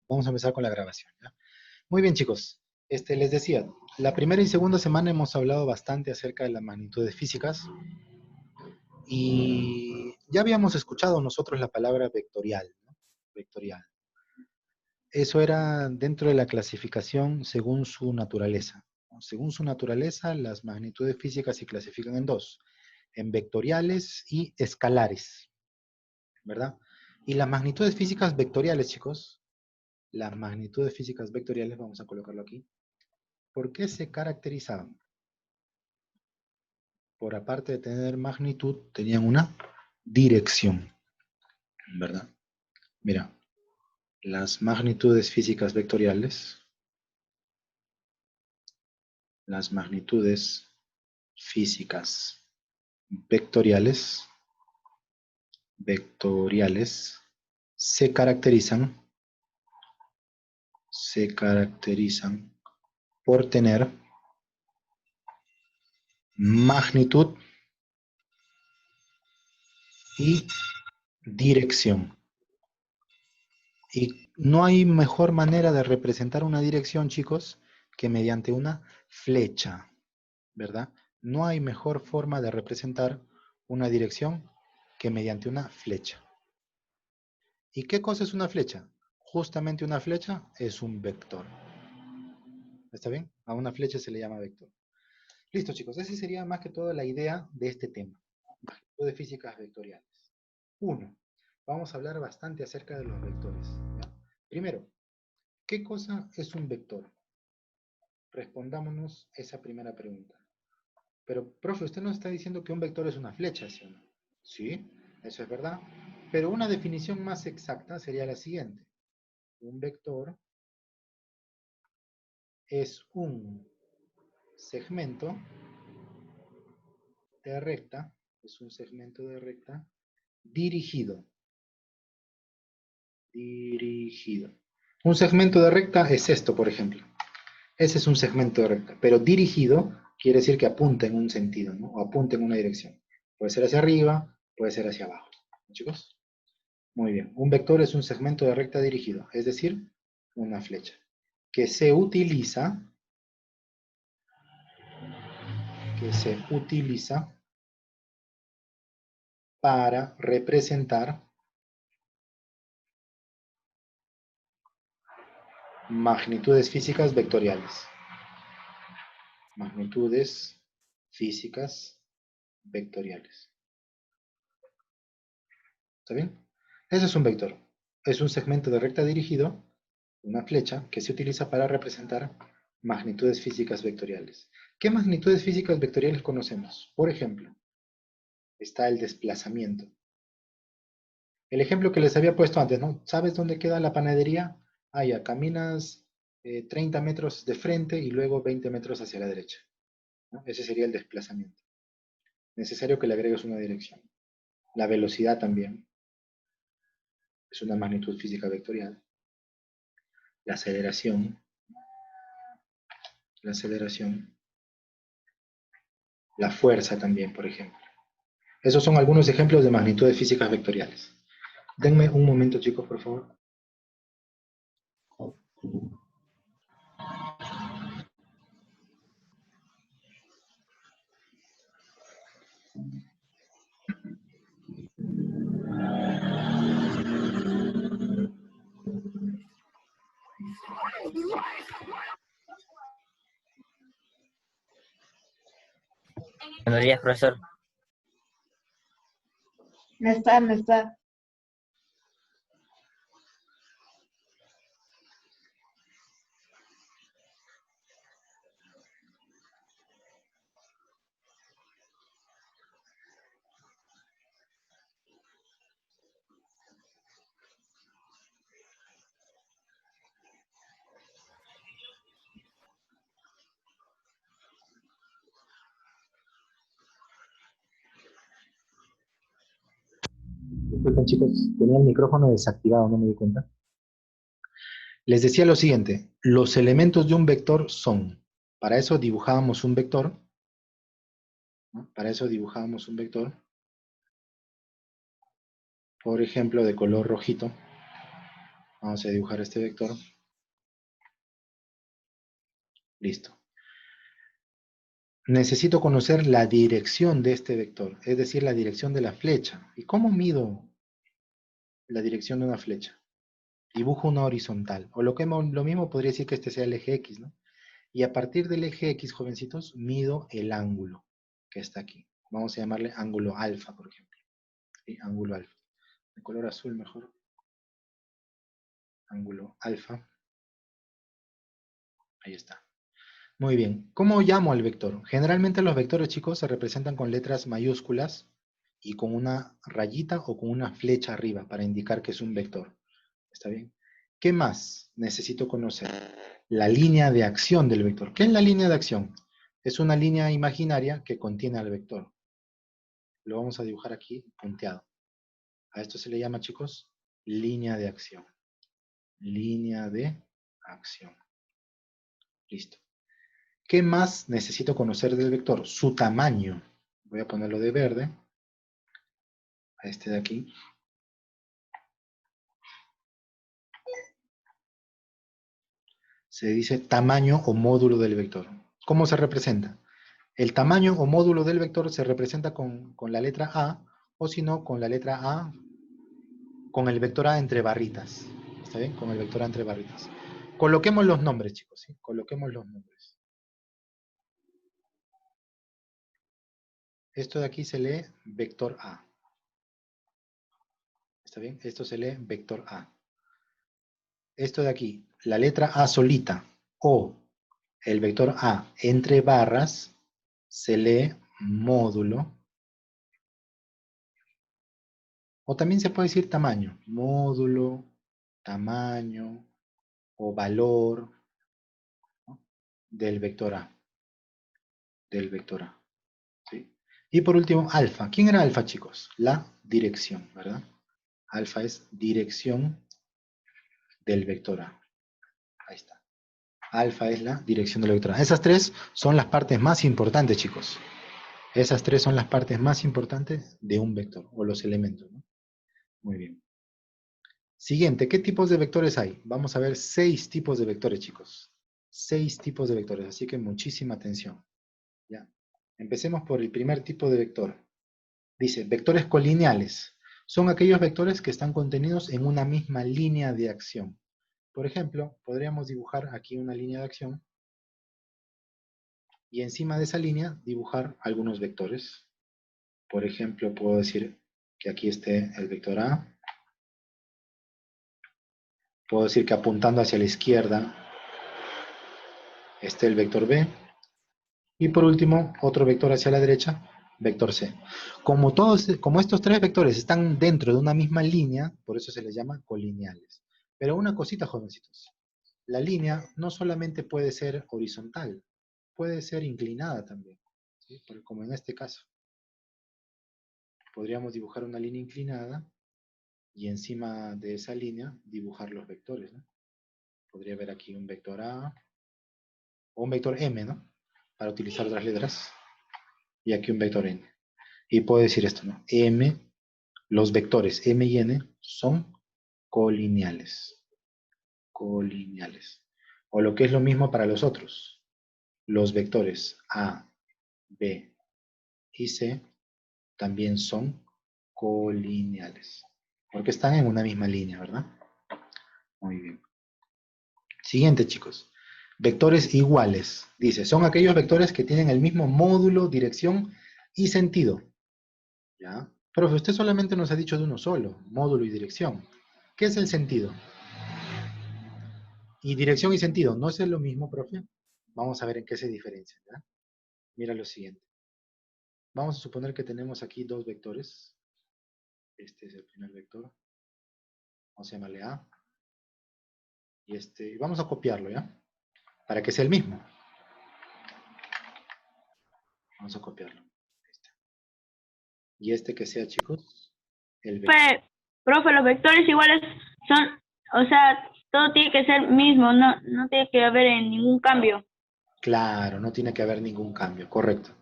Vamos a empezar con la grabación, ¿ya? Muy bien, chicos. Les decía, la primera y segunda semana hemos hablado bastante acerca de las magnitudes físicas y ya habíamos escuchado nosotros la palabra vectorial, ¿no? Vectorial. Eso era dentro de la clasificación según su naturaleza, ¿no? Según su naturaleza, las magnitudes físicas se clasifican en dos, en vectoriales y escalares, ¿verdad? Y las magnitudes físicas vectoriales, chicos, las magnitudes físicas vectoriales, vamos a colocarlo aquí. ¿Por qué se caracterizaban? Por aparte de tener magnitud, tenían una dirección, ¿verdad? Mira, las magnitudes físicas vectoriales, las magnitudes físicas vectoriales se caracterizan por tener magnitud y dirección. Y no hay mejor manera de representar una dirección, chicos, que mediante una flecha, ¿verdad? No hay mejor forma de representar una dirección que mediante una flecha. ¿Y qué cosa es una flecha? Justamente una flecha es un vector. ¿Está bien? A una flecha se le llama vector. Listo, chicos. Esa sería más que todo la idea de este tema. Magnitudes físicas vectoriales. Uno, vamos a hablar bastante acerca de los vectores, ¿ya? Primero, ¿qué cosa es un vector? Respondámonos esa primera pregunta. Pero, profe, usted nos está diciendo que un vector es una flecha, ¿sí o no? Sí, eso es verdad. Pero una definición más exacta sería la siguiente. Un vector es un segmento de recta, dirigido. Un segmento de recta es esto, por ejemplo. Ese es un segmento de recta, pero dirigido quiere decir que apunta en un sentido, ¿no? O apunta en una dirección. Puede ser hacia arriba, puede ser hacia abajo. ¿No, chicos? Muy bien. Un vector es un segmento de recta dirigido, es decir, una flecha, que se utiliza para representar magnitudes físicas vectoriales. Magnitudes físicas vectoriales. ¿Está bien? Ese es un vector. Es un segmento de recta dirigido, una flecha, que se utiliza para representar magnitudes físicas vectoriales. ¿Qué magnitudes físicas vectoriales conocemos? Por ejemplo, está el desplazamiento. El ejemplo que les había puesto antes, ¿no? ¿Sabes dónde queda la panadería? Ah, ya, caminas 30 metros de frente y luego 20 metros hacia la derecha, ¿no? Ese sería el desplazamiento. Necesario que le agregues una dirección. La velocidad también es una magnitud física vectorial. La aceleración, la fuerza también, por ejemplo. Esos son algunos ejemplos de magnitudes físicas vectoriales. Denme un momento, chicos, por favor. Buenos días, profesor. No está. Disculpen, chicos, tenía el micrófono desactivado, no me di cuenta. Les decía lo siguiente, los elementos de un vector son, para eso dibujábamos un vector, ¿no? Para eso dibujábamos un vector, por ejemplo, de color rojito. Vamos a dibujar este vector. Listo. Necesito conocer la dirección de este vector, es decir, la dirección de la flecha. ¿Y cómo mido la dirección de una flecha? Dibujo una horizontal. O lo mismo podría decir que este sea el eje X, ¿no? Y a partir del eje X, jovencitos, mido el ángulo que está aquí. Vamos a llamarle ángulo alfa, por ejemplo. ¿Sí? Ángulo alfa. De color azul mejor. Ángulo alfa. Ahí está. Muy bien. ¿Cómo llamo al vector? Generalmente los vectores, chicos, se representan con letras mayúsculas y con una rayita o con una flecha arriba para indicar que es un vector. ¿Está bien? ¿Qué más necesito conocer? La línea de acción del vector. ¿Qué es la línea de acción? Es una línea imaginaria que contiene al vector. Lo vamos a dibujar aquí punteado. A esto se le llama, chicos, línea de acción. Línea de acción. Listo. ¿Qué más necesito conocer del vector? Su tamaño. Voy a ponerlo de verde. A este de aquí. Se dice tamaño o módulo del vector. ¿Cómo se representa? El tamaño o módulo del vector se representa con la letra A, o si no, con la letra A, con el vector A entre barritas. ¿Está bien? Con el vector A entre barritas. Coloquemos los nombres, chicos. ¿Sí? Coloquemos los nombres. Esto de aquí se lee vector A. ¿Está bien? Esto se lee vector A. Esto de aquí, la letra A solita o el vector A entre barras, se lee módulo. O también se puede decir tamaño. Módulo, tamaño o valor, ¿no? Del vector A. Del vector A. ¿Sí? Y por último, alfa. ¿Quién era alfa, chicos? La dirección, ¿verdad? Alfa es dirección del vector A. Ahí está. Alfa es la dirección del vector A. Esas tres son las partes más importantes, chicos. Esas tres son las partes más importantes de un vector, o los elementos, ¿no? Muy bien. Siguiente, ¿qué tipos de vectores hay? Vamos a ver 6 tipos de vectores, chicos. 6 tipos de vectores, así que muchísima atención. ¿Ya? Empecemos por el primer tipo de vector. Dice, vectores colineales. Son aquellos vectores que están contenidos en una misma línea de acción. Por ejemplo, podríamos dibujar aquí una línea de acción y encima de esa línea dibujar algunos vectores. Por ejemplo, puedo decir que aquí esté el vector A. Puedo decir que apuntando hacia la izquierda esté el vector B. Y por último, otro vector hacia la derecha, vector C. Como estos tres vectores están dentro de una misma línea, por eso se les llama colineales. Pero una cosita, jovencitos. La línea no solamente puede ser horizontal, puede ser inclinada también. ¿Sí? Como en este caso. Podríamos dibujar una línea inclinada y encima de esa línea dibujar los vectores, ¿no? Podría haber aquí un vector A o un vector M, ¿no? Para utilizar otras letras. Y aquí un vector N. Y puedo decir esto, ¿no? M, los vectores M y N son colineales. Colineales. O lo que es lo mismo para los otros. Los vectores A, B y C también son colineales. Porque están en una misma línea, ¿verdad? Muy bien. Siguiente, chicos. Vectores iguales. Dice, son aquellos vectores que tienen el mismo módulo, dirección y sentido. ¿Ya? Profe, usted solamente nos ha dicho de uno solo, módulo y dirección. ¿Qué es el sentido? Y dirección y sentido, ¿no es lo mismo, profe? Vamos a ver en qué se diferencian, ¿ya? Mira lo siguiente. Vamos a suponer que tenemos aquí dos vectores. Este es el primer vector. Vamos a llamarle A. Y vamos a copiarlo, ¿ya? Para que sea el mismo. Vamos a copiarlo. Y que sea, chicos, el vector. Profe, los vectores iguales son, o sea, todo tiene que ser mismo, no tiene que haber ningún cambio. Claro, no tiene que haber ningún cambio, correcto.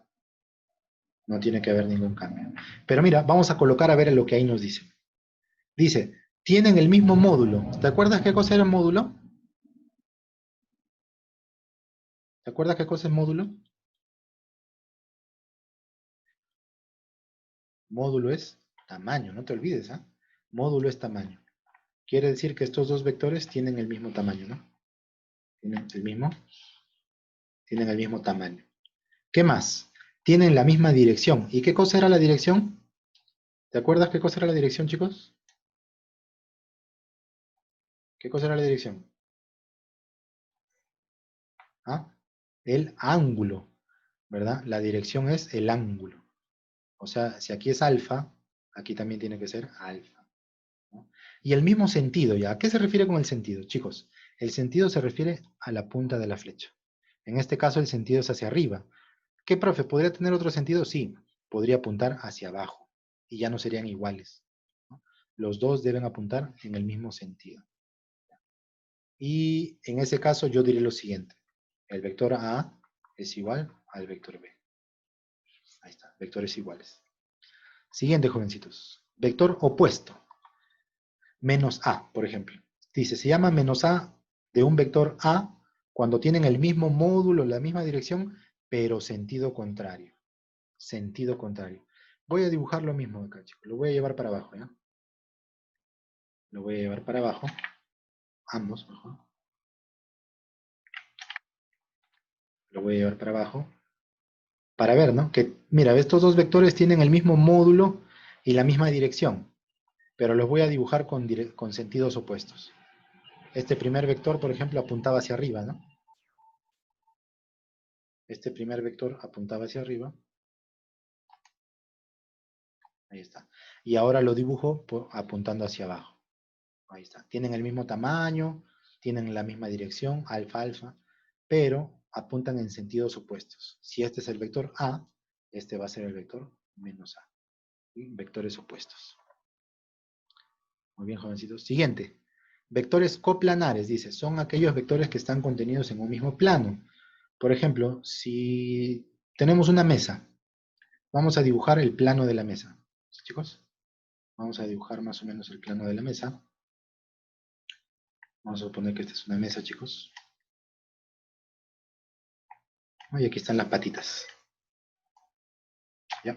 No tiene que haber ningún cambio. Pero mira, vamos a colocar a ver lo que ahí nos dice. Dice, tienen el mismo módulo. ¿Te acuerdas qué cosa era el módulo? ¿Te acuerdas qué cosa es módulo? Módulo es tamaño, no te olvides, ¿ah? Módulo es tamaño. Quiere decir que estos dos vectores tienen el mismo tamaño, ¿no? Tienen el mismo tamaño. ¿Qué más? Tienen la misma dirección. ¿Y qué cosa era la dirección? ¿Te acuerdas qué cosa era la dirección, chicos? ¿Qué cosa era la dirección? ¿Ah? El ángulo, ¿verdad? La dirección es el ángulo. O sea, si aquí es alfa, aquí también tiene que ser alfa, ¿no? Y el mismo sentido, ¿ya? ¿A qué se refiere con el sentido, chicos? El sentido se refiere a la punta de la flecha. En este caso, el sentido es hacia arriba. ¿Qué, profe? ¿Podría tener otro sentido? Sí, podría apuntar hacia abajo y ya no serían iguales, ¿no? Los dos deben apuntar en el mismo sentido. Y en ese caso yo diré lo siguiente. El vector A es igual al vector B. Ahí está, vectores iguales. Siguiente, jovencitos. Vector opuesto. Menos A, por ejemplo. Dice, se llama menos A de un vector A cuando tienen el mismo módulo, la misma dirección, pero sentido contrario. Sentido contrario. Voy a dibujar lo mismo acá, chicos. Lo voy a llevar para abajo, ¿ya? Lo voy a llevar para abajo. Ambos, mejor. Lo voy a llevar para abajo. Para ver, ¿no? Que, mira, estos dos vectores tienen el mismo módulo y la misma dirección, pero los voy a dibujar con sentidos opuestos. Este primer vector, por ejemplo, apuntaba hacia arriba, ¿no? Este primer vector apuntaba hacia arriba. Ahí está. Y ahora lo dibujo apuntando hacia abajo. Ahí está. Tienen el mismo tamaño, tienen la misma dirección, alfa, alfa, pero apuntan en sentidos opuestos. Si este es el vector A, este va a ser el vector menos A. ¿Sí? Vectores opuestos. Muy bien, jovencitos. Siguiente. Vectores coplanares, dice, son aquellos vectores que están contenidos en un mismo plano. Por ejemplo, si tenemos una mesa, vamos a dibujar el plano de la mesa. ¿Sí, chicos? Vamos a dibujar más o menos el plano de la mesa. Vamos a suponer que esta es una mesa, chicos. Y aquí están las patitas. ¿Ya?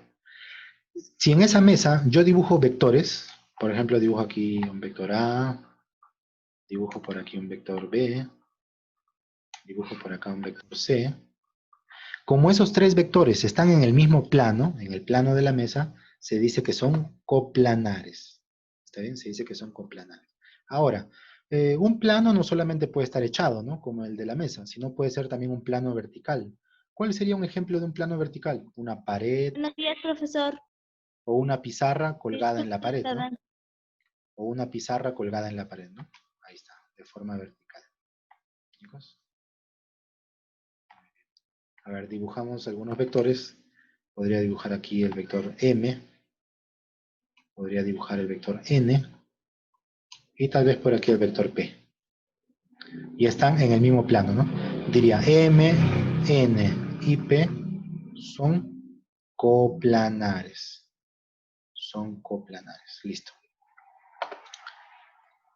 Si en esa mesa yo dibujo vectores, por ejemplo, dibujo aquí un vector A, dibujo por aquí un vector B, dibujo por acá un vector C. Como esos tres vectores están en el mismo plano, en el plano de la mesa, se dice que son coplanares. ¿Está bien? Se dice que son coplanares. Ahora, un plano no solamente puede estar echado, ¿no? Como el de la mesa, sino puede ser también un plano vertical. ¿Cuál sería un ejemplo de un plano vertical? Una pared Buenos días, profesor. o una pizarra colgada en la pared, Está ¿no? dando. O una pizarra colgada en la pared, ¿no? Ahí está, de forma vertical. Chicos. A ver, dibujamos algunos vectores. Podría dibujar aquí el vector M. Podría dibujar el vector N. Y tal vez por aquí el vector P. Y están en el mismo plano, ¿no? Diría M, N y P son coplanares. Son coplanares. Listo.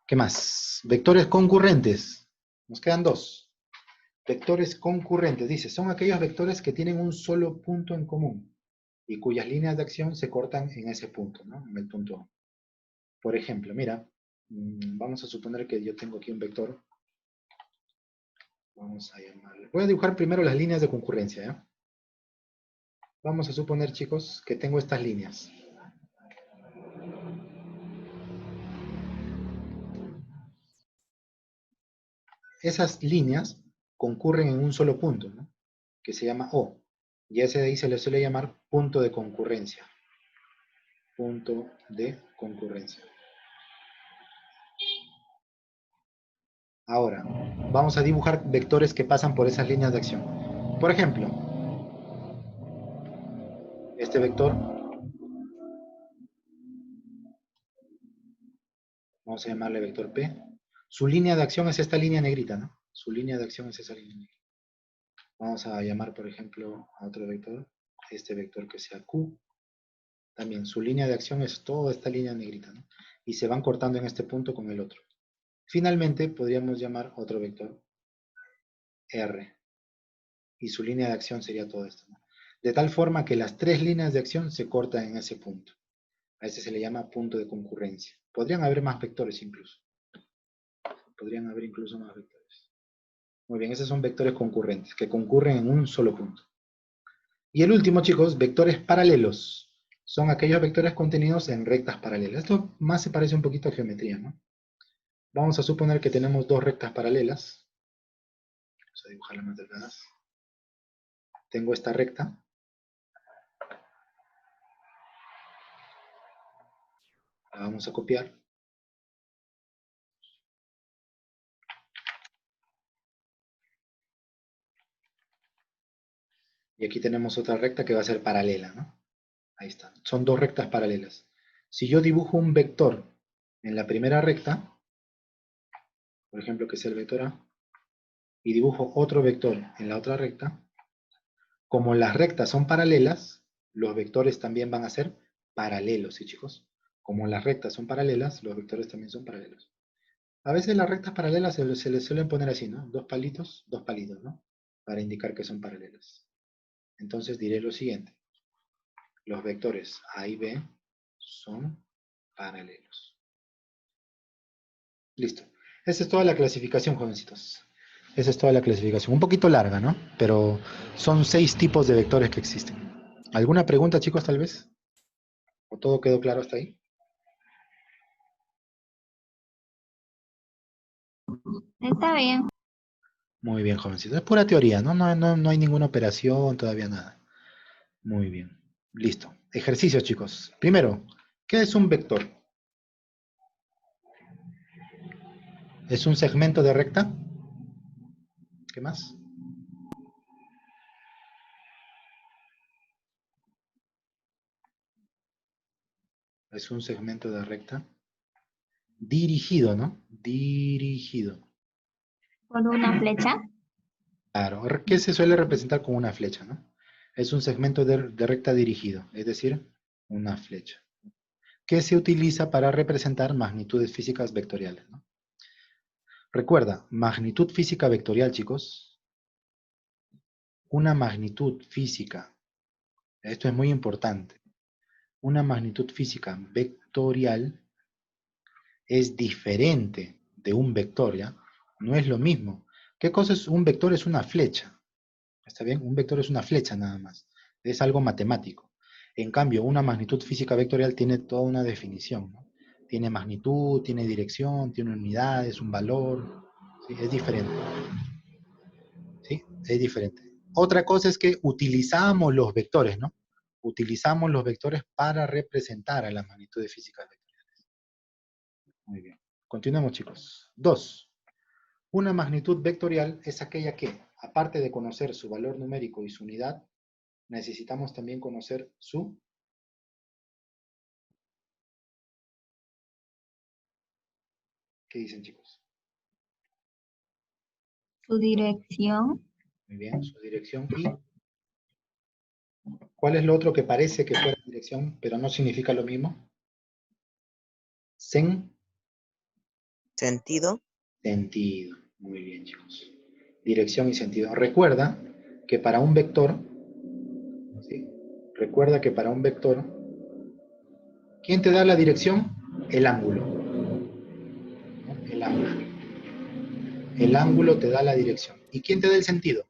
¿Qué más? Vectores concurrentes. Nos quedan dos. Vectores concurrentes. Dice, son aquellos vectores que tienen un solo punto en común y cuyas líneas de acción se cortan en ese punto, ¿no? En el punto O. Por ejemplo, mira, vamos a suponer que yo tengo aquí un vector. Vamos a llamarle. Voy a dibujar primero las líneas de concurrencia, ¿ya? Vamos a suponer, chicos, que tengo estas líneas. Esas líneas concurren en un solo punto, ¿no? Que se llama O. Y ese de ahí se le suele llamar punto de concurrencia. Punto de concurrencia. Ahora, vamos a dibujar vectores que pasan por esas líneas de acción. Por ejemplo, este vector, vamos a llamarle vector P. Su línea de acción es esta línea negrita, ¿no? Su línea de acción es esa línea negrita. Vamos a llamar, por ejemplo, a otro vector, este vector que sea Q. También su línea de acción es toda esta línea negrita, ¿no? y se van cortando en este punto con el otro. Finalmente, podríamos llamar otro vector R, y su línea de acción sería todo esto, ¿no? De tal forma que las tres líneas de acción se cortan en ese punto. A ese se le llama punto de concurrencia. Podrían haber más vectores incluso. Podrían haber incluso más vectores. Muy bien, esos son vectores concurrentes, que concurren en un solo punto. Y el último, chicos, vectores paralelos. Son aquellos vectores contenidos en rectas paralelas. Esto más se parece un poquito a geometría, ¿no? Vamos a suponer que tenemos dos rectas paralelas. Vamos a dibujarlas más delgadas. Tengo esta recta. La vamos a copiar. Y aquí tenemos otra recta que va a ser paralela, ¿no? Ahí está. Son dos rectas paralelas. Si yo dibujo un vector en la primera recta, por ejemplo, que sea el vector A, y dibujo otro vector en la otra recta, como las rectas son paralelas, los vectores también van a ser paralelos, ¿sí, chicos? Como las rectas son paralelas, los vectores también son paralelos. A veces las rectas paralelas se les suelen poner así, ¿no? Dos palitos, ¿no? Para indicar que son paralelas. Entonces diré lo siguiente. Los vectores A y B son paralelos. Listo. Esa es toda la clasificación, jovencitos. Esa es toda la clasificación. Un poquito larga, ¿no? Pero son 6 tipos de vectores que existen. ¿Alguna pregunta, chicos, tal vez? ¿O todo quedó claro hasta ahí? Está bien. Muy bien, jovencitos. Es pura teoría, ¿no? No hay ninguna operación, todavía nada. Muy bien. Listo. Ejercicios, chicos. Primero, ¿qué es un vector? ¿Es un segmento de recta? ¿Qué más? Es un segmento de recta dirigido, ¿no? Dirigido. ¿Por una flecha? Claro. ¿Qué se suele representar con una flecha, no? Es un segmento de recta dirigido, es decir, una flecha. Que se utiliza para representar magnitudes físicas vectoriales, ¿no? Recuerda, magnitud física vectorial, chicos. Una magnitud física, esto es muy importante. Una magnitud física vectorial es diferente de un vector, ¿ya? No es lo mismo. ¿Qué cosa es un vector? Es una flecha. ¿Está bien? Un vector es una flecha nada más. Es algo matemático. En cambio, una magnitud física vectorial tiene toda una definición, ¿no? Tiene magnitud, tiene dirección, tiene unidades, un valor. ¿Sí? Es diferente. ¿Sí? Es diferente. Otra cosa es que utilizamos los vectores, ¿no? Utilizamos los vectores para representar a las magnitudes físicas vectoriales. Muy bien. Continuemos, chicos. 2. Una magnitud vectorial es aquella que, aparte de conocer su valor numérico y su unidad, necesitamos también conocer su... ¿Qué dicen, chicos? Su dirección. Muy bien, su dirección. ¿Y cuál es lo otro que parece que fuera dirección, pero no significa lo mismo? Sentido. Sentido. Muy bien, chicos. Dirección y sentido. Recuerda que para un vector, ¿sí? Recuerda que para un vector, ¿quién te da la dirección? El ángulo. ¿No? El ángulo. El ángulo te da la dirección. ¿Y quién te da el sentido?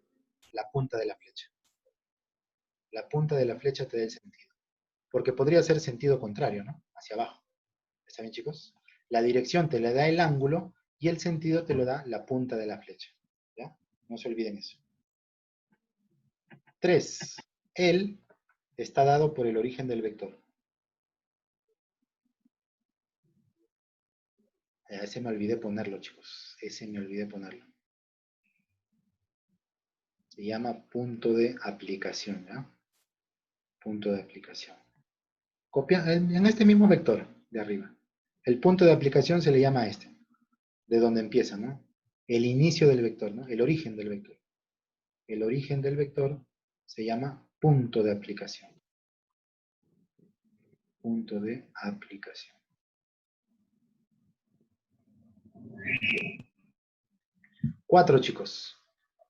La punta de la flecha. La punta de la flecha te da el sentido. Porque podría ser sentido contrario, ¿no? Hacia abajo. ¿Está bien, chicos? La dirección te la da el ángulo y el sentido te lo da la punta de la flecha. ¿Ya? No se olviden eso. 3. El está dado por el origen del vector. Ese me olvidé ponerlo, chicos. Ese me olvidé ponerlo. Se llama punto de aplicación, ¿ya? Punto de aplicación. Copia en este mismo vector de arriba. El punto de aplicación se le llama a este, de donde empieza, ¿no? El inicio del vector, ¿no? El origen del vector. El origen del vector se llama punto de aplicación. Punto de aplicación. 4, chicos.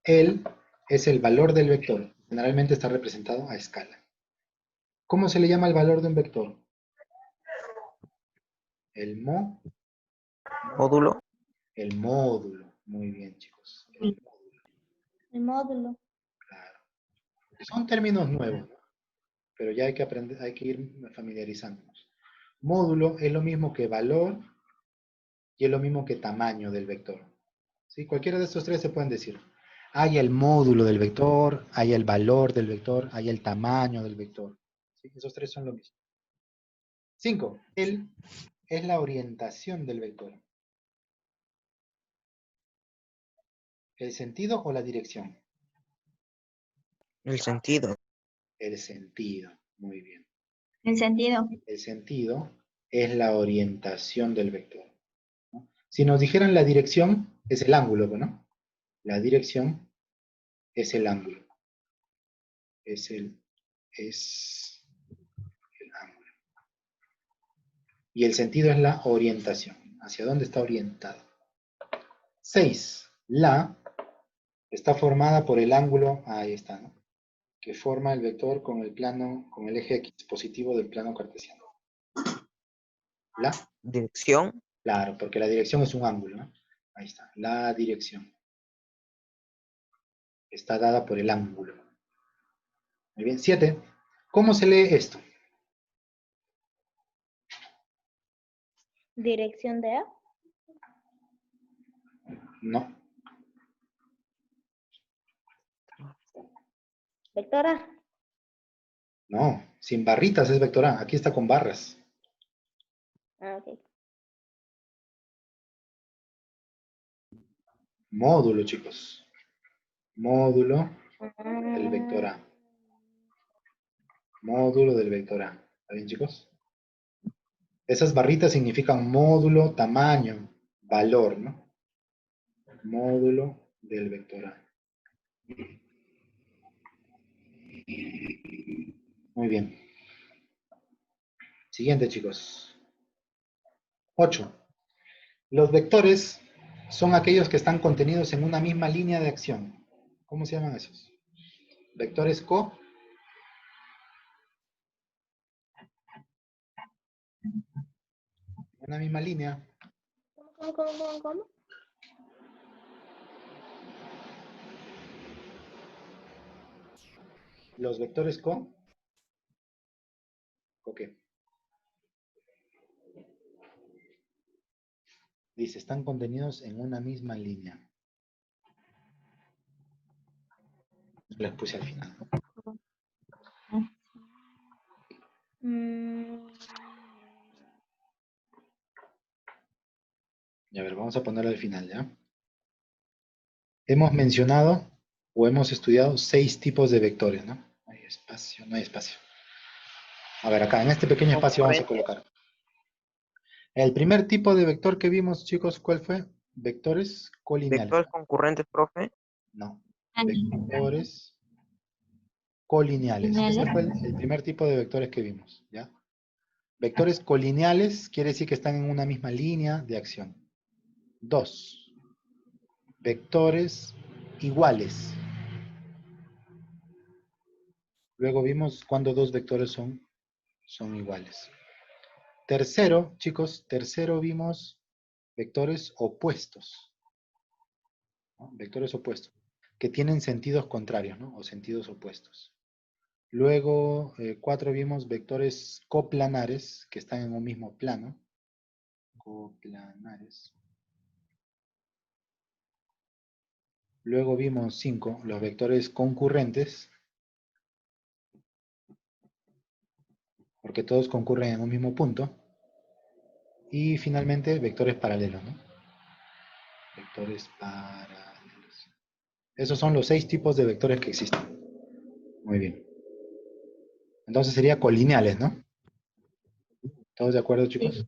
El es el valor del vector. Generalmente está representado a escala. ¿Cómo se le llama el valor de un vector? El Módulo. el módulo. Muy bien, chicos. El módulo, El módulo. claro. Son términos nuevos, ¿no? Pero ya hay que aprender, hay que ir familiarizándonos. Módulo es lo mismo que valor y es lo mismo que tamaño del vector. ¿Sí? Cualquiera de estos tres se pueden decir. Hay el módulo del vector, hay el valor del vector, hay el tamaño del vector. ¿Sí? Esos tres son lo mismo. 5. El es la orientación del vector. ¿El sentido o la dirección? El sentido. El sentido. Muy bien. El sentido. El sentido es la orientación del vector, ¿no? Si nos dijeran la dirección, es el ángulo, ¿no? La dirección es el ángulo. Es el ángulo. Y el sentido es la orientación. ¿Hacia dónde está orientado? 6. La está formada por el ángulo, ahí está, ¿no? Que forma el vector con el plano, con el eje X positivo del plano cartesiano. La, Dirección. claro, porque la dirección es un ángulo, ¿no? Ahí está, la dirección. Está dada por el ángulo. Muy bien, 7. ¿Cómo se lee esto? Dirección de A. No, Vectora. no, sin barritas es vector A, aquí está con barras. Ah, ok. Módulo, chicos. Módulo del vector A. Módulo del vector A. ¿Está bien, chicos? Esas barritas significan módulo, tamaño, valor, ¿no? Módulo del vector A. Muy bien. Siguiente, chicos. 8. Los vectores son aquellos que están contenidos en una misma línea de acción. ¿Cómo se llaman esos? Vectores una misma línea. ¿Cómo? Los vectores ¿co qué? Dice, están contenidos en una misma línea. Les puse al final. Y a ver, vamos a ponerlo al final, ¿ya? Hemos mencionado o hemos estudiado 6 tipos de vectores, ¿no? No hay espacio, no hay espacio. A ver, acá en este pequeño espacio vamos a colocar. El primer tipo de vector que vimos, chicos, ¿cuál fue? Vectores colineales. Vectores concurrentes, profe. No, vectores colineales. Ese fue el primer tipo de vectores que vimos, ¿ya? Vectores colineales quiere decir que están en una misma línea de acción. 2. Vectores iguales. Luego vimos cuando dos vectores son iguales. Tercero, chicos, tercero vimos vectores opuestos, ¿no? Vectores opuestos, que tienen sentidos contrarios, ¿no? O sentidos opuestos. Luego, 4 vimos vectores coplanares, que están en un mismo plano. Coplanares. Luego vimos 5, los vectores concurrentes, porque todos concurren en un mismo punto. Y finalmente, vectores paralelos, ¿no? Vectores paralelos. Esos son los 6 tipos de vectores que existen. Muy bien. Entonces sería colineales, ¿no? ¿Todos de acuerdo, chicos?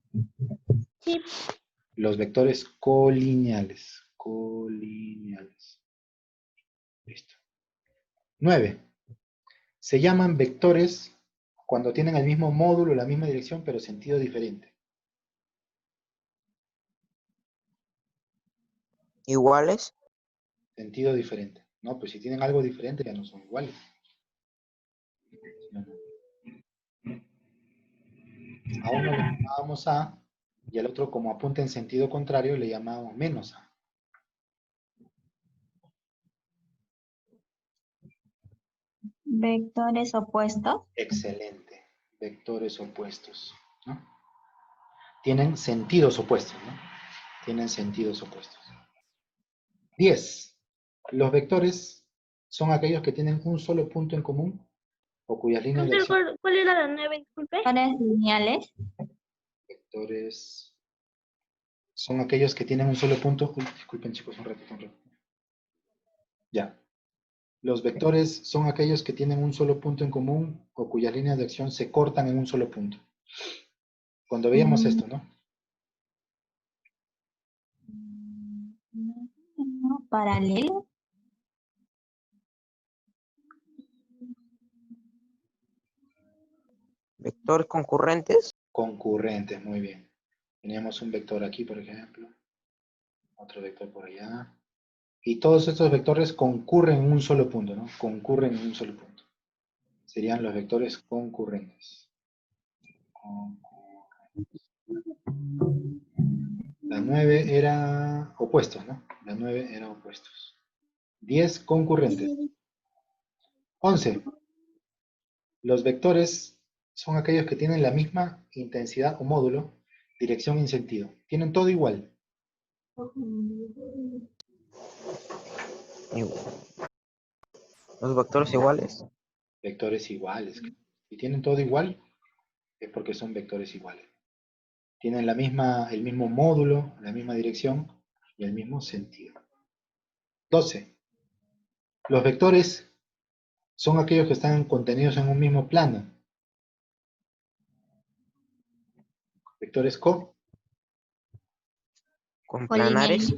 Sí. Los vectores colineales. Colineales. Listo. 9. Se llaman vectores cuando tienen el mismo módulo, la misma dirección, pero sentido diferente. iguales, Sentido diferente. No, pues si tienen algo diferente ya no son iguales. ¿Sí o no? A uno le llamábamos A y al otro, como apunta en sentido contrario, le llamábamos menos A. Vectores opuestos. Excelente. Vectores opuestos, ¿no? Tienen sentidos opuestos, ¿no? Tienen sentidos opuestos. 10. Los vectores son aquellos que tienen un solo punto en común o cuyas líneas de acción. ¿Cuál era la 9? Disculpe. Vectores lineales. Vectores son aquellos que tienen un solo punto. Uy, disculpen chicos, un ratito. Ya. Los vectores son aquellos que tienen un solo punto en común o cuyas líneas de acción se cortan en un solo punto. Cuando veíamos esto, ¿no? No, paralelo. vectores concurrentes, Concurrentes, muy bien. Teníamos un vector aquí, por ejemplo. Otro vector por allá. Y todos estos vectores concurren en un solo punto, ¿no? Concurren en un solo punto. Serían los vectores concurrentes. La 9 era opuestos, ¿no? La 9 era opuestos. 10 concurrentes. 11. Los vectores son aquellos que tienen la misma intensidad o módulo, dirección y sentido. Tienen todo igual. los vectores iguales, Vectores iguales. Si tienen todo igual, es porque son vectores iguales. Tienen el mismo módulo, la misma dirección y el mismo sentido. 12. Los vectores son aquellos que están contenidos en un mismo plano. Vectores complanares,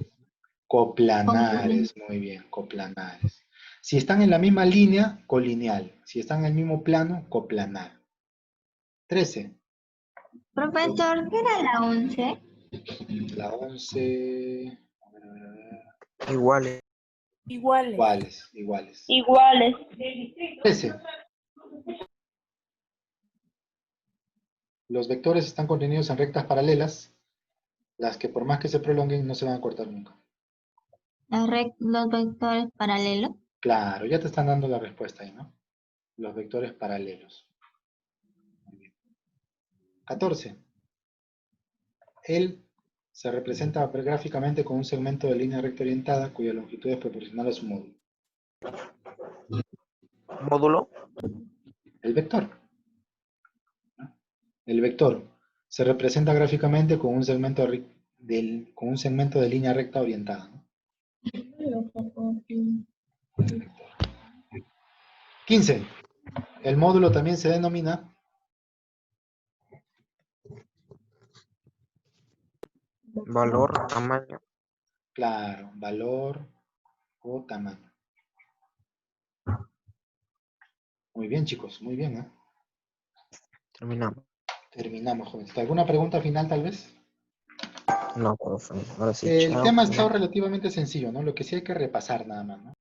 coplanares. Muy bien, coplanares. Si están en la misma línea, colineal. Si están en el mismo plano, coplanar. 13. Profesor, ¿qué era la 11? La 11. A ver. iguales, Iguales, iguales. Iguales. 13. Los vectores están contenidos en rectas paralelas, las que por más que se prolonguen no se van a cortar nunca. Los vectores paralelos. Claro, ya te están dando la respuesta ahí, ¿no? Los vectores paralelos. 14. Él se representa gráficamente con un segmento de línea recta orientada cuya longitud es proporcional a su módulo. módulo, El vector. El vector se representa gráficamente con un segmento de línea recta orientada, ¿no? 15. El módulo también se denomina valor, tamaño, claro, valor o tamaño. Muy bien, chicos, muy bien, ¿eh? terminamos. Terminamos, jóvenes. ¿Alguna pregunta final, tal vez? No, profe, ahora sí, El chao. tema está relativamente sencillo, ¿no? Lo que sí hay que repasar nada más, ¿no?